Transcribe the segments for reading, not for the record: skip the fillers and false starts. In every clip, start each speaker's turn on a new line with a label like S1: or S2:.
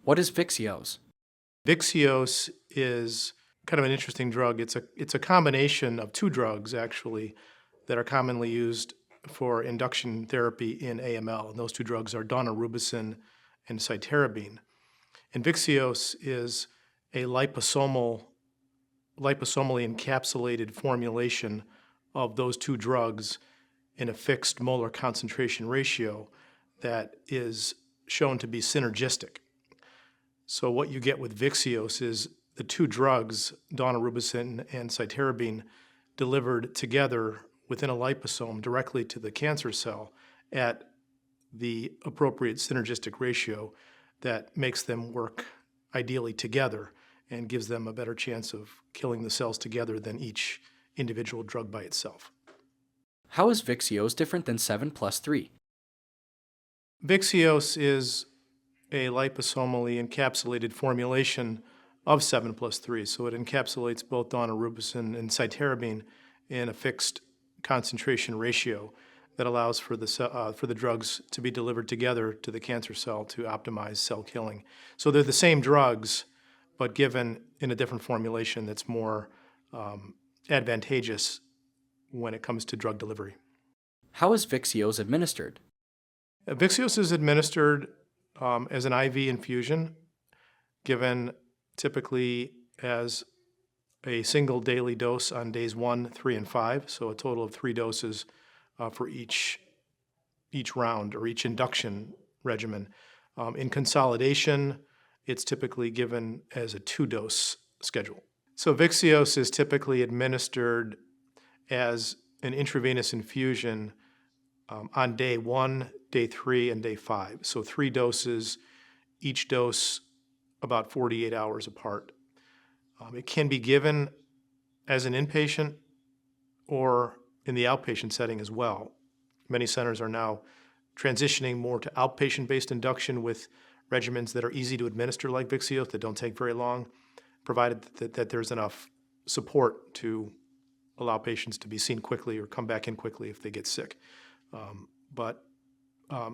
S1: What is Vyxeos?
S2: Vyxeos is kind of an interesting drug. It's a combination of two drugs, actually, that are commonly used for induction therapy in AML. And those two drugs are daunorubicin and cytarabine. And Vyxeos is a liposomally encapsulated formulation of those two drugs in a fixed molar concentration ratio that is shown to be synergistic. So what you get with Vyxeos is the two drugs, daunorubicin and cytarabine, delivered together within a liposome directly to the cancer cell at the appropriate synergistic ratio that makes them work ideally together and gives them a better chance of killing the cells together than each individual drug by itself.
S1: How is Vyxeos different than 7+3?
S2: Vyxeos is a liposomally encapsulated formulation of 7+3, so it encapsulates both daunorubicin and cytarabine in a fixed concentration ratio that allows for the drugs to be delivered together to the cancer cell to optimize cell killing. So they're the same drugs, but given in a different formulation that's more advantageous when it comes to drug delivery.
S1: How is Vyxeos administered?
S2: Vyxeos is administered as an IV infusion, given typically as a single daily dose on days 1, 3, and 5, so a total of 3 doses for each round or each induction regimen. In consolidation, it's typically given as a 2-dose schedule. So Vyxeos is typically administered as an intravenous infusion on day 1, day 3, and day 5. So 3 doses, each dose about 48 hours apart. It can be given as an inpatient or in the outpatient setting as well. Many centers are now transitioning more to outpatient-based induction with regimens that are easy to administer like Vyxeos that don't take very long, provided that there's enough support to allow patients to be seen quickly or come back in quickly if they get sick. But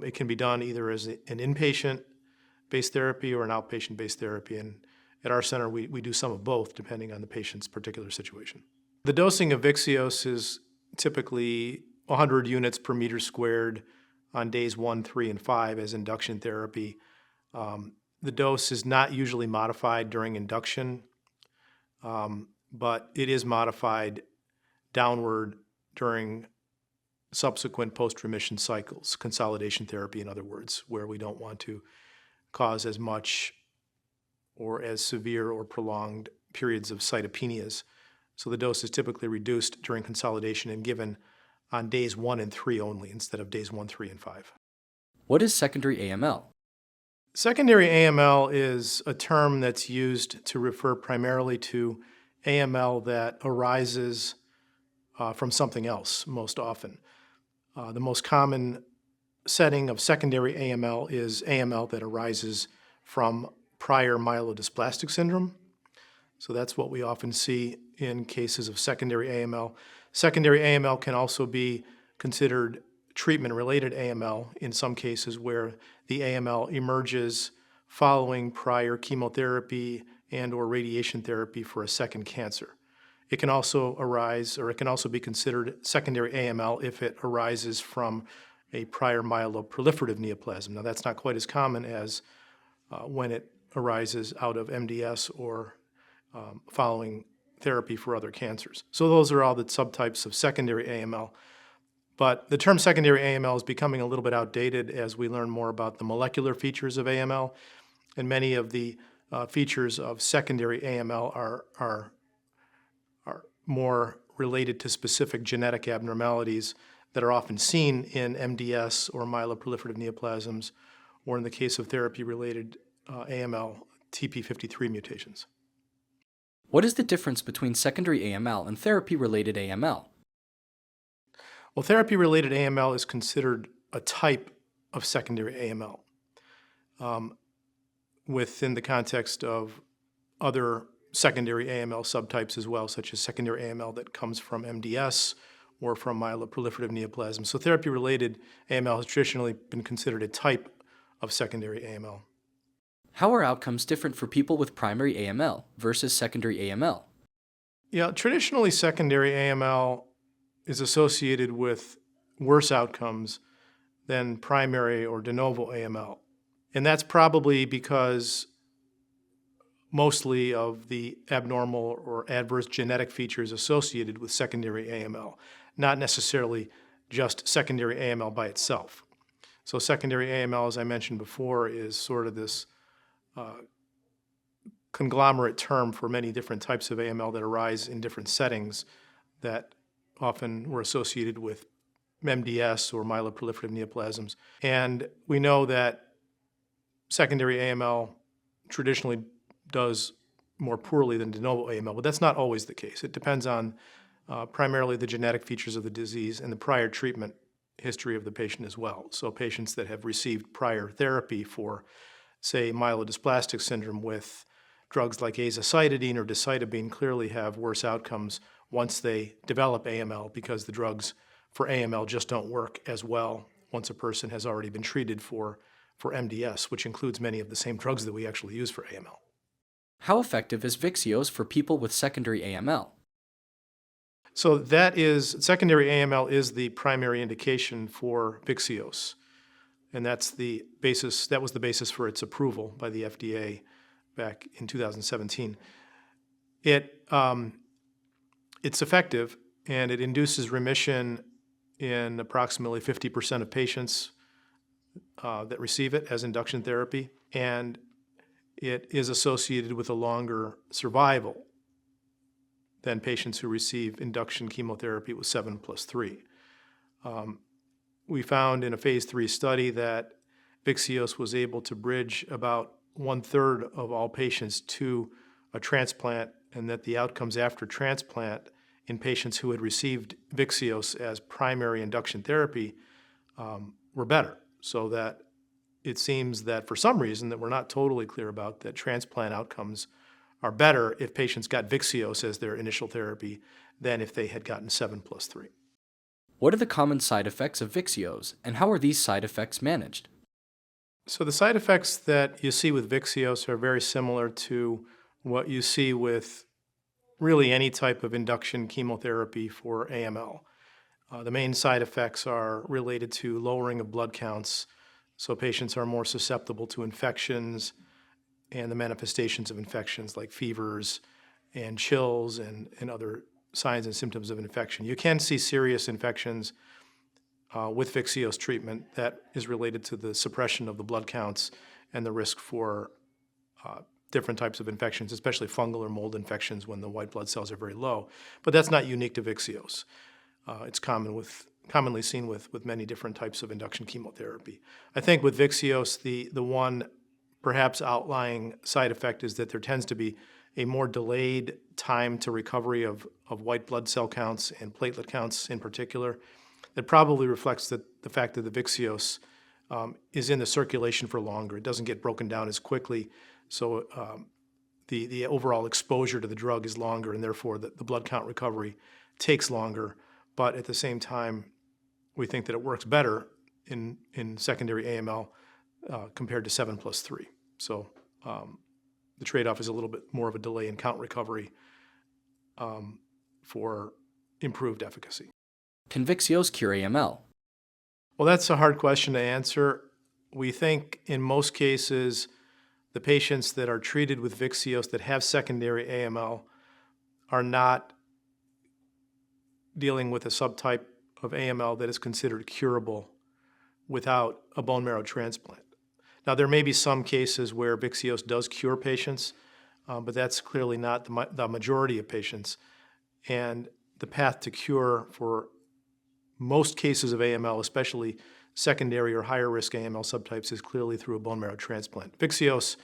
S2: it can be done either as an inpatient-based therapy or an outpatient-based therapy. And at our center, we do some of both, depending on the patient's particular situation. The dosing of Vyxeos is typically 100 units per meter squared on days 1, 3, and 5 as induction therapy. The dose is not usually modified during induction, but it is modified downward during subsequent post-remission cycles, consolidation therapy, in other words, where we don't want to cause as much or as severe or prolonged periods of cytopenias. So the dose is typically reduced during consolidation and given on days 1 and 3 only instead of days 1, 3, and 5.
S1: What is secondary AML?
S2: Secondary AML is a term that's used to refer primarily to AML that arises from something else most often. The most common setting of secondary AML is AML that arises from prior myelodysplastic syndrome. So that's what we often see in cases of secondary AML. Secondary AML can also be considered treatment-related AML in some cases where the AML emerges following prior chemotherapy and or radiation therapy for a second cancer. It can also arise, or it can also be considered secondary AML if it arises from a prior myeloproliferative neoplasm. Now that's not quite as common as when it arises out of MDS or following therapy for other cancers. So those are all the subtypes of secondary AML. But the term secondary AML is becoming a little bit outdated as we learn more about the molecular features of AML, and many of the features of secondary AML are more related to specific genetic abnormalities that are often seen in MDS or myeloproliferative neoplasms, or in the case of therapy-related AML, TP53 mutations.
S1: What is the difference between secondary AML and therapy-related AML?
S2: Well, therapy-related AML is considered a type of secondary AML within the context of other secondary AML subtypes as well, such as secondary AML that comes from MDS or from myeloproliferative neoplasm. So therapy-related AML has traditionally been considered a type of secondary AML.
S1: How are outcomes different for people with primary AML versus secondary AML?
S2: Yeah, traditionally secondary AML is associated with worse outcomes than primary or de novo AML. And that's probably because mostly of the abnormal or adverse genetic features associated with secondary AML, not necessarily just secondary AML by itself. So secondary AML, as I mentioned before, is sort of this conglomerate term for many different types of AML that arise in different settings that often were associated with MDS or myeloproliferative neoplasms. And we know that secondary AML traditionally does more poorly than de novo AML, but that's not always the case. It depends on primarily the genetic features of the disease and the prior treatment history of the patient as well. So patients that have received prior therapy for, say, myelodysplastic syndrome with drugs like azacitidine or decitabine clearly have worse outcomes once they develop AML because the drugs for AML just don't work as well once a person has already been treated for MDS, which includes many of the same drugs that we actually use for AML.
S1: How effective is Vyxeos for people with secondary AML?
S2: So that is, secondary AML is the primary indication for Vyxeos. And that's the basis, that was the basis for its approval by the FDA back in 2017. It's effective and it induces remission in approximately 50% of patients that receive it as induction therapy. And it is associated with a longer survival than patients who receive induction chemotherapy with 7+3. We found in a phase 3 study that Vyxeos was able to bridge about 1/3 of all patients to a transplant, and that the outcomes after transplant in patients who had received Vyxeos as primary induction therapy were better. So that it seems that for some reason that we're not totally clear about, that transplant outcomes are better if patients got Vyxeos as their initial therapy than if they had gotten 7+3.
S1: What are the common side effects of Vyxeos, and how are these side effects managed?
S2: So the side effects that you see with Vyxeos are very similar to what you see with really any type of induction chemotherapy for AML. The main side effects are related to lowering of blood counts, so patients are more susceptible to infections and the manifestations of infections like fevers and chills and other signs and symptoms of infection. You can see serious infections with Vyxeos treatment that is related to the suppression of the blood counts and the risk for different types of infections, especially fungal or mold infections when the white blood cells are very low. But that's not unique to Vyxeos. It's commonly seen with many different types of induction chemotherapy. I think with Vyxeos, the one perhaps outlying side effect is that there tends to be a more delayed time to recovery of white blood cell counts and platelet counts in particular. That probably reflects the fact that the Vyxeos is in the circulation for longer. It doesn't get broken down as quickly, so the overall exposure to the drug is longer, and therefore the blood count recovery takes longer. But at the same time, we think that it works better in secondary AML compared to 7+3. So the trade-off is a little bit more of a delay in count recovery for improved efficacy.
S1: Can Vyxeos cure AML?
S2: Well, that's a hard question to answer. We think in most cases, the patients that are treated with Vyxeos that have secondary AML are not dealing with a subtype of AML that is considered curable without a bone marrow transplant. Now, there may be some cases where Vyxeos does cure patients, but that's clearly not the majority of patients. And the path to cure for most cases of AML, especially secondary or higher risk AML subtypes, is clearly through a bone marrow transplant. Vyxeos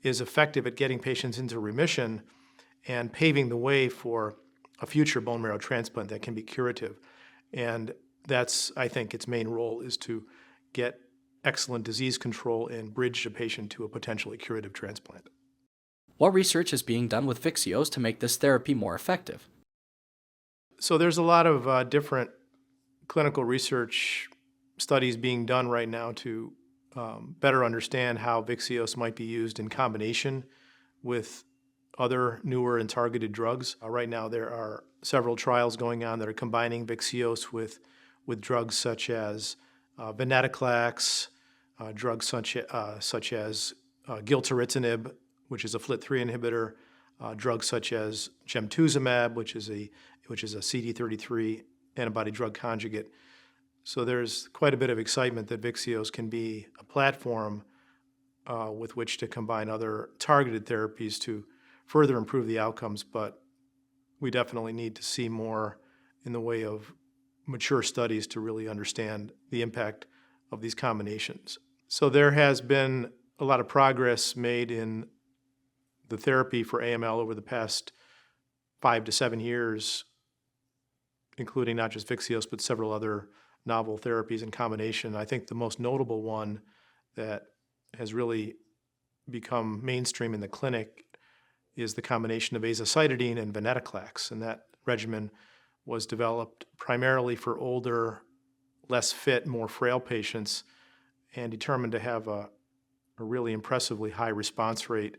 S2: is effective at getting patients into remission and paving the way for a future bone marrow transplant that can be curative. And that's, I think, its main role is to get excellent disease control and bridge a patient to a potentially curative transplant.
S1: What research is being done with Vyxeos to make this therapy more effective?
S2: So there's a lot of different clinical research studies being done right now to better understand how Vyxeos might be used in combination with other newer and targeted drugs. Right now there are several trials going on that are combining Vyxeos with drugs such as venetoclax, drugs such as gilteritinib, which is a FLT3 inhibitor, drugs such as gemtuzumab, which is a CD33 antibody drug conjugate. So there's quite a bit of excitement that Vyxeos can be a platform with which to combine other targeted therapies to further improve the outcomes, but we definitely need to see more in the way of mature studies to really understand the impact of these combinations. So there has been a lot of progress made in the therapy for AML over the past 5 to 7 years, including not just Vyxeos, but several other novel therapies in combination. I think the most notable one that has really become mainstream in the clinic is the combination of azacitidine and venetoclax, and that regimen was developed primarily for older, less fit, more frail patients, and determined to have a really impressively high response rate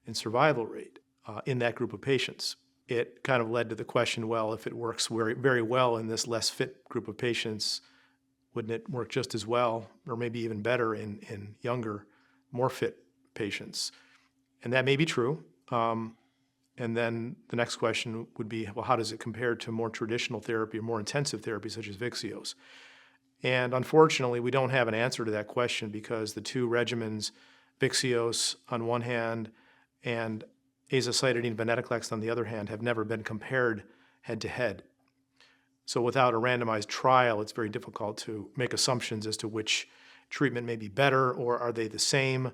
S2: and survival rate in that group of patients. It kind of led to the question, well, if it works very, very well in this less fit group of patients, wouldn't it work just as well, or maybe even better in younger, more fit patients? And that may be true. And then the next question would be, well, how does it compare to more traditional therapy or more intensive therapy such as Vyxeos? And unfortunately, we don't have an answer to that question because the two regimens, Vyxeos on one hand and azacitidine venetoclax on the other hand, have never been compared head-to-head. So without a randomized trial, it's very difficult to make assumptions as to which treatment may be better, or are they the same,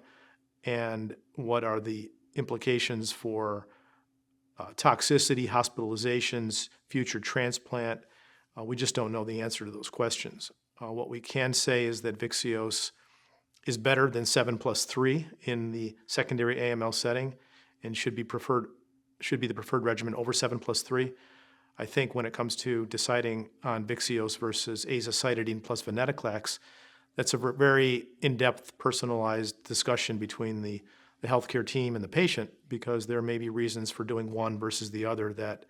S2: and what are the implications for toxicity, hospitalizations, future transplant. We just don't know the answer to those questions. What we can say is that Vyxeos is better than 7+3 in the secondary AML setting and should be the preferred regimen over 7+3. I think when it comes to deciding on Vyxeos versus azacitidine plus venetoclax, that's a very in-depth, personalized discussion between the healthcare team and the patient, because there may be reasons for doing one versus the other that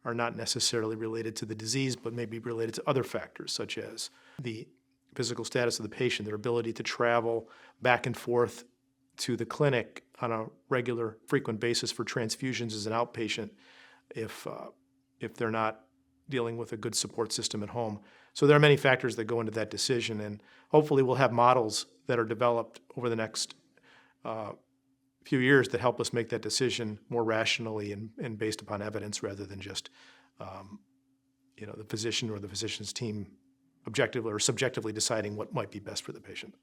S2: are not necessarily related to the disease, but may be related to other factors, such as the physical status of the patient, their ability to travel back and forth to the clinic on a regular, frequent basis for transfusions as an outpatient if they're not dealing with a good support system at home. So there are many factors that go into that decision, and hopefully we'll have models that are developed over the next few years that help us make that decision more rationally and based upon evidence rather than just the physician or the physician's team objectively or subjectively deciding what might be best for the patient.